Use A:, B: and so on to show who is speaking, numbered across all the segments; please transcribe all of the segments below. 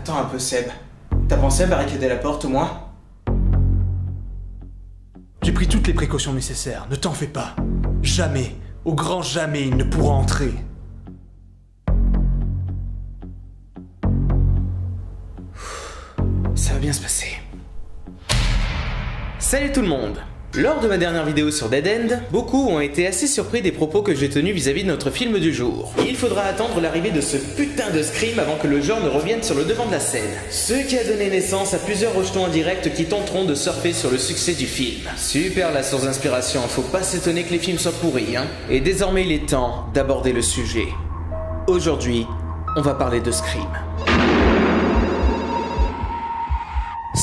A: Attends un peu, Seb. T'as pensé à barricader la porte au moins?
B: J'ai pris toutes les précautions nécessaires, ne t'en fais pas. Jamais, au grand jamais, il ne pourra entrer.
A: Ça va bien se passer. Salut tout le monde! Lors de ma dernière vidéo sur Dead End, beaucoup ont été assez surpris des propos que j'ai tenus vis-à-vis de notre film du jour. Il faudra attendre l'arrivée de ce putain de Scream avant que le genre ne revienne sur le devant de la scène. Ce qui a donné naissance à plusieurs rejetons indirects qui tenteront de surfer sur le succès du film. Super la source d'inspiration, faut pas s'étonner que les films soient pourris, hein. Et désormais il est temps d'aborder le sujet. Aujourd'hui, on va parler de Scream.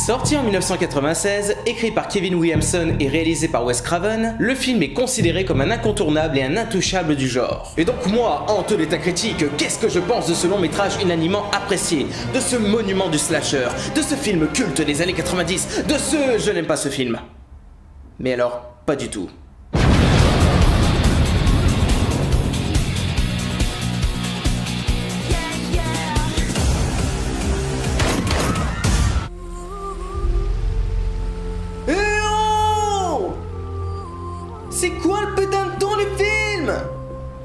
A: Sorti en 1996, écrit par Kevin Williamson et réalisé par Wes Craven, le film est considéré comme un incontournable et un intouchable du genre. Et donc moi, en te l'état critique, qu'est-ce que je pense de ce long métrage unanimement apprécié, de ce monument du slasher, de ce film culte des années 90, de ce... je n'aime pas ce film. Mais alors, pas du tout. C'est quoi le putain de ton du film?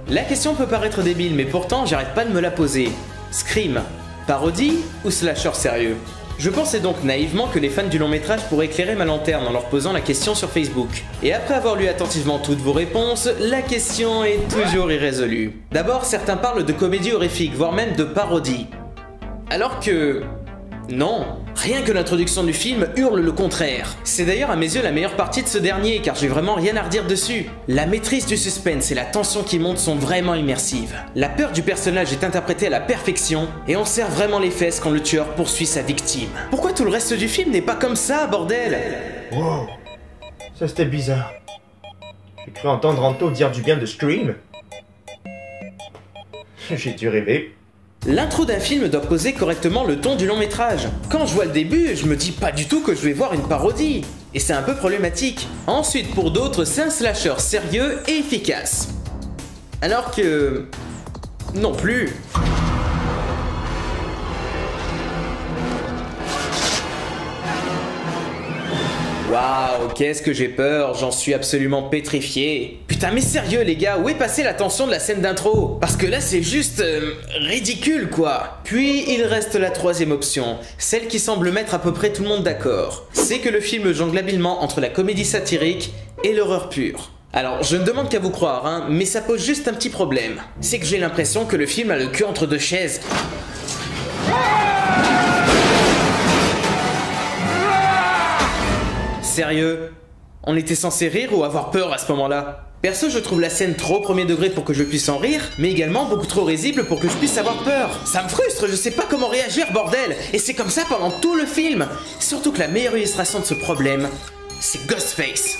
A: La question peut paraître débile, mais pourtant j'arrête pas de me la poser. Scream, parodie ou slasher sérieux? Je pensais donc naïvement que les fans du long métrage pourraient éclairer ma lanterne en leur posant la question sur Facebook. Et après avoir lu attentivement toutes vos réponses, la question est toujours irrésolue. D'abord, certains parlent de comédie horrifique, voire même de parodie. Alors que... non, rien que l'introduction du film hurle le contraire. C'est d'ailleurs à mes yeux la meilleure partie de ce dernier, car j'ai vraiment rien à redire dessus. La maîtrise du suspense et la tension qui monte sont vraiment immersives. La peur du personnage est interprétée à la perfection, et on serre vraiment les fesses quand le tueur poursuit sa victime. Pourquoi tout le reste du film n'est pas comme ça, bordel?
C: Wow, ça c'était bizarre. J'ai cru entendre Anto dire du bien de Scream. J'ai dû rêver.
A: L'intro d'un film doit poser correctement le ton du long métrage. Quand je vois le début, je me dis pas du tout que je vais voir une parodie. Et c'est un peu problématique. Ensuite, pour d'autres, c'est un slasher sérieux et efficace. Alors que... non plus. Waouh, qu'est-ce que j'ai peur, j'en suis absolument pétrifié. Putain, mais sérieux les gars, où est passée la tension de la scène d'intro? Parce que là c'est juste... ridicule quoi. Puis il reste la troisième option, celle qui semble mettre à peu près tout le monde d'accord. C'est que le film jongle habilement entre la comédie satirique et l'horreur pure. Alors, je ne demande qu'à vous croire, hein, mais ça pose juste un petit problème. C'est que j'ai l'impression que le film a le cul entre deux chaises. Sérieux? On était censé rire ou avoir peur à ce moment-là? Perso, je trouve la scène trop premier degré pour que je puisse en rire, mais également beaucoup trop risible pour que je puisse avoir peur. Ça me frustre, je sais pas comment réagir, bordel! Et c'est comme ça pendant tout le film! Surtout que la meilleure illustration de ce problème, c'est Ghostface.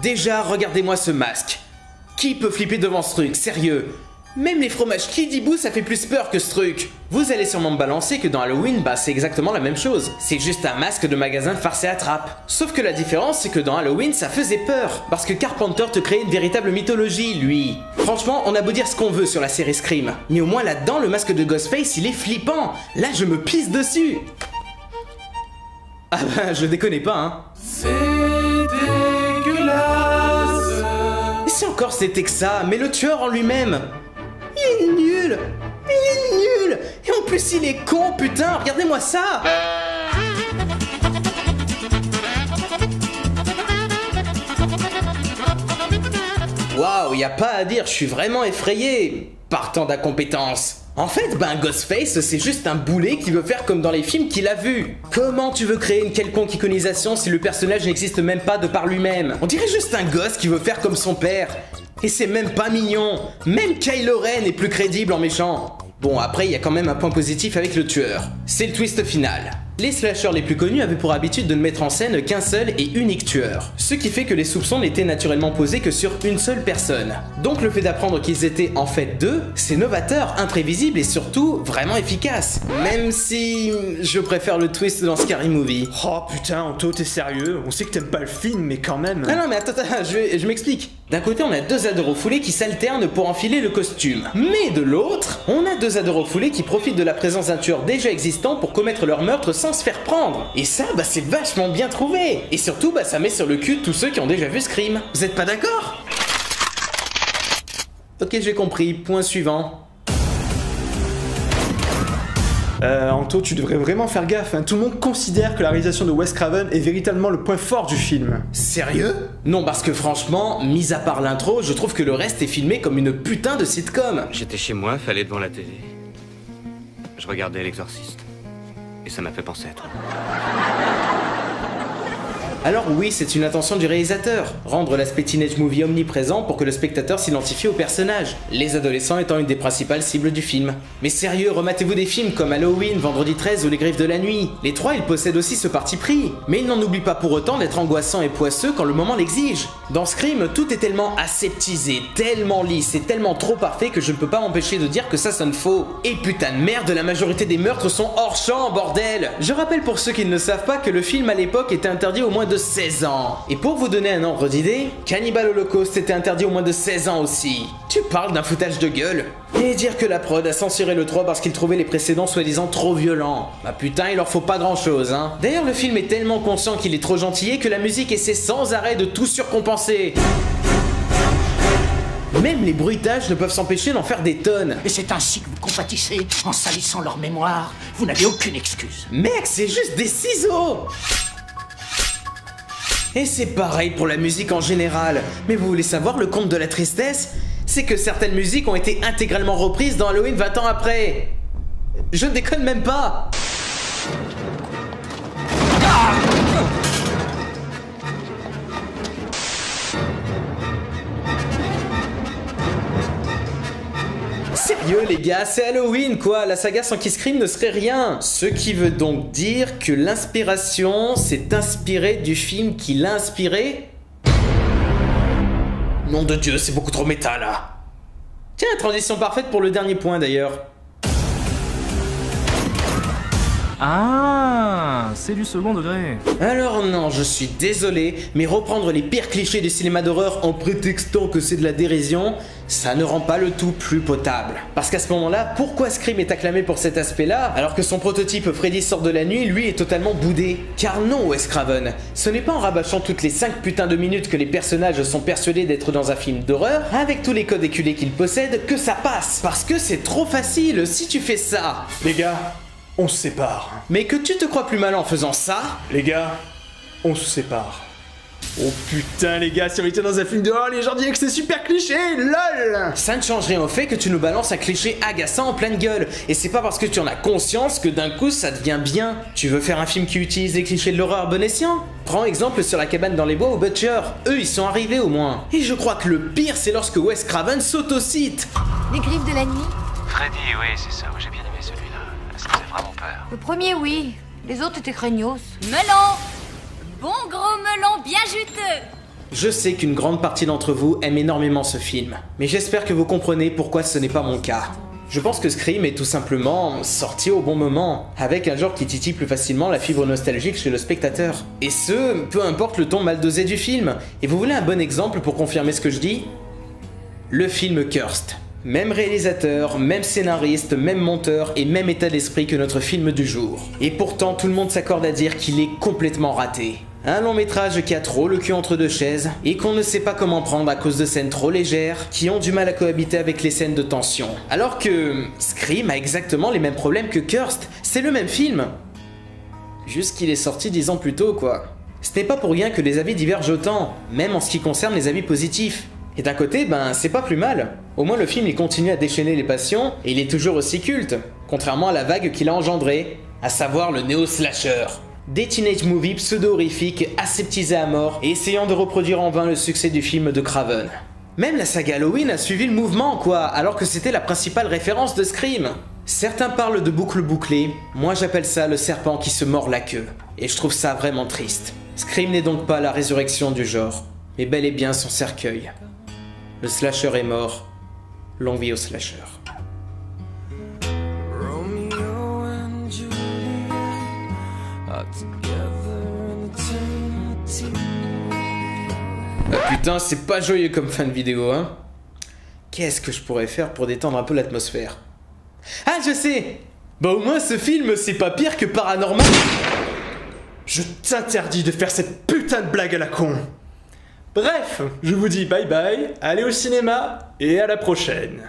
A: Déjà, regardez-moi ce masque. Qui peut flipper devant ce truc, sérieux? Même les fromages Kidibou, ça fait plus peur que ce truc. Vous allez sûrement me balancer que dans Halloween, bah c'est exactement la même chose. C'est juste un masque de magasin de farce et attrape. Sauf que la différence, c'est que dans Halloween, ça faisait peur. Parce que Carpenter te crée une véritable mythologie, lui. Franchement, on a beau dire ce qu'on veut sur la série Scream. Mais au moins là-dedans, le masque de Ghostface, il est flippant. Là, je me pisse dessus. Ah bah, je déconne pas, hein.
D: C'est dégueulasse.
A: Et si encore c'était que ça, mais le tueur en lui-même... il est nul! Il est nul! Et en plus il est con, putain! Regardez-moi ça! Waouh, y a pas à dire, je suis vraiment effrayé par tant d'incompétence. En fait, ben Ghostface, c'est juste un boulet qui veut faire comme dans les films qu'il a vus. Comment tu veux créer une quelconque iconisation si le personnage n'existe même pas de par lui-même? On dirait juste un gosse qui veut faire comme son père. Et c'est même pas mignon. Même Kylo Ren est plus crédible en méchant. Bon, après, il y a quand même un point positif avec le tueur. C'est le twist final. Les slashers les plus connus avaient pour habitude de ne mettre en scène qu'un seul et unique tueur. Ce qui fait que les soupçons n'étaient naturellement posés que sur une seule personne. Donc le fait d'apprendre qu'ils étaient en fait deux, c'est novateur, imprévisible et surtout vraiment efficace. Même si je préfère le twist dans Scary Movie.
B: Oh putain, Anto, t'es sérieux? On sait que t'aimes pas le film, mais quand même...
A: Ah non mais attends, je m'explique. D'un côté, on a deux ados refoulés qui s'alternent pour enfiler le costume. Mais de l'autre, on a deux ados refoulés qui profitent de la présence d'un tueur déjà existant pour commettre leur meurtre sans se faire prendre. Et ça, bah c'est vachement bien trouvé. Et surtout, bah ça met sur le cul tous ceux qui ont déjà vu Scream. Vous êtes pas d'accord? Ok, j'ai compris. Point suivant.
B: Anto, tu devrais vraiment faire gaffe, hein. Tout le monde considère que la réalisation de Wes Craven est véritablement le point fort du film.
A: Sérieux? Non, parce que franchement, mis à part l'intro, je trouve que le reste est filmé comme une putain de sitcom.
D: J'étais chez moi, fallait devant la télé. Je regardais L'Exorciste. Et ça m'a fait penser à toi.
A: Alors oui, c'est une intention du réalisateur, rendre l'aspect teenage movie omniprésent pour que le spectateur s'identifie au personnage, les adolescents étant une des principales cibles du film. Mais sérieux, rematez-vous des films comme Halloween, Vendredi 13 ou Les Griffes de la Nuit. Les trois, ils possèdent aussi ce parti pris, mais ils n'en oublient pas pour autant d'être angoissants et poisseux quand le moment l'exige. Dans Scream, tout est tellement aseptisé, tellement lisse et tellement trop parfait que je ne peux pas m'empêcher de dire que ça sonne faux. Et putain de merde, la majorité des meurtres sont hors champ, bordel! Je rappelle pour ceux qui ne le savent pas que le film à l'époque était interdit au moins de 16 ans. Et pour vous donner un ordre d'idée, Cannibal Holocaust était interdit au moins de 16 ans aussi. Tu parles d'un foutage de gueule? Et dire que la prod a censuré le 3 parce qu'il trouvait les précédents soi-disant trop violents. Bah putain, il leur faut pas grand chose, hein. D'ailleurs, le film est tellement conscient qu'il est trop gentillé que la musique essaie sans arrêt de tout surcompenser. Même les bruitages ne peuvent s'empêcher d'en faire des tonnes.
E: Et c'est ainsi que vous compatissez en salissant leur mémoire. Vous n'avez aucune excuse.
A: Mec, c'est juste des ciseaux! Et c'est pareil pour la musique en général. Mais vous voulez savoir le comble de la tristesse? C'est que certaines musiques ont été intégralement reprises dans Halloween 20 ans après. Je ne déconne même pas. Sérieux les gars, c'est Halloween quoi, la saga sans Kiss Scream ne serait rien. Ce qui veut donc dire que l'inspiration s'est inspirée du film qui l'a inspiré. Nom de Dieu, c'est beaucoup trop méta là. Tiens, transition parfaite pour le dernier point d'ailleurs.
F: Ah, c'est du second degré.
A: Alors non, je suis désolé, mais reprendre les pires clichés du cinéma d'horreur en prétextant que c'est de la dérision, ça ne rend pas le tout plus potable. Parce qu'à ce moment-là, pourquoi Scream est acclamé pour cet aspect-là, alors que son prototype Freddy sort de la nuit, lui, est totalement boudé? Car non, Wes Craven, ce n'est pas en rabâchant toutes les 5 putains de minutes que les personnages sont persuadés d'être dans un film d'horreur, avec tous les codes éculés qu'ils possèdent, que ça passe. Parce que c'est trop facile si tu fais ça.
B: Les gars, on se sépare.
A: Mais que tu te crois plus mal en faisant ça?
B: Les gars, on se sépare. Oh putain les gars, si on était dans un film d'horreur, les gens diraient que c'est super cliché, lol.
A: Ça ne change rien au fait que tu nous balances un cliché agaçant en pleine gueule. Et c'est pas parce que tu en as conscience que d'un coup ça devient bien. Tu veux faire un film qui utilise les clichés de l'horreur bon escient? Prends exemple sur La cabane dans les bois ou Butcher. Eux ils sont arrivés au moins. Et je crois que le pire c'est lorsque Wes Craven s'autocite.
G: Les griffes de la nuit?
D: Freddy, oui, c'est ça, j'ai bien aimé celui-là. Ça faisait vraiment peur.
G: Le premier, oui. Les autres étaient craignos.
H: Melon! Bon gros melon bien juteux!
A: Je sais qu'une grande partie d'entre vous aime énormément ce film, mais j'espère que vous comprenez pourquoi ce n'est pas mon cas. Je pense que Scream est tout simplement sorti au bon moment, avec un genre qui titille plus facilement la fibre nostalgique chez le spectateur. Et ce, peu importe le ton mal dosé du film. Et vous voulez un bon exemple pour confirmer ce que je dis? Le film Cursed. Même réalisateur, même scénariste, même monteur et même état d'esprit que notre film du jour. Et pourtant tout le monde s'accorde à dire qu'il est complètement raté. Un long métrage qui a trop le cul entre deux chaises et qu'on ne sait pas comment prendre à cause de scènes trop légères qui ont du mal à cohabiter avec les scènes de tension. Alors que Scream a exactement les mêmes problèmes que Cursed, c'est le même film. Juste qu'il est sorti 10 ans plus tôt quoi. Ce n'est pas pour rien que les avis divergent autant, même en ce qui concerne les avis positifs. Et d'un côté, ben c'est pas plus mal. Au moins le film il continue à déchaîner les passions et il est toujours aussi culte, contrairement à la vague qu'il a engendrée, à savoir le néo-slasher. Des teenage movies pseudo-horrifiques aseptisés à mort et essayant de reproduire en vain le succès du film de Craven. Même la saga Halloween a suivi le mouvement quoi, alors que c'était la principale référence de Scream. Certains parlent de boucle bouclée, moi j'appelle ça le serpent qui se mord la queue. Et je trouve ça vraiment triste. Scream n'est donc pas la résurrection du genre, mais bel et bien son cercueil. Le slasher est mort, longue vie au slasher.
I: Romeo and Juliet are together in eternity.
A: Ah putain, c'est pas joyeux comme fin de vidéo, hein. Qu'est-ce que je pourrais faire pour détendre un peu l'atmosphère? Ah, je sais! Bah au moins ce film, c'est pas pire que Paranormal.
B: Je t'interdis de faire cette putain de blague à la con. Bref, je vous dis bye bye, allez au cinéma et à la prochaine.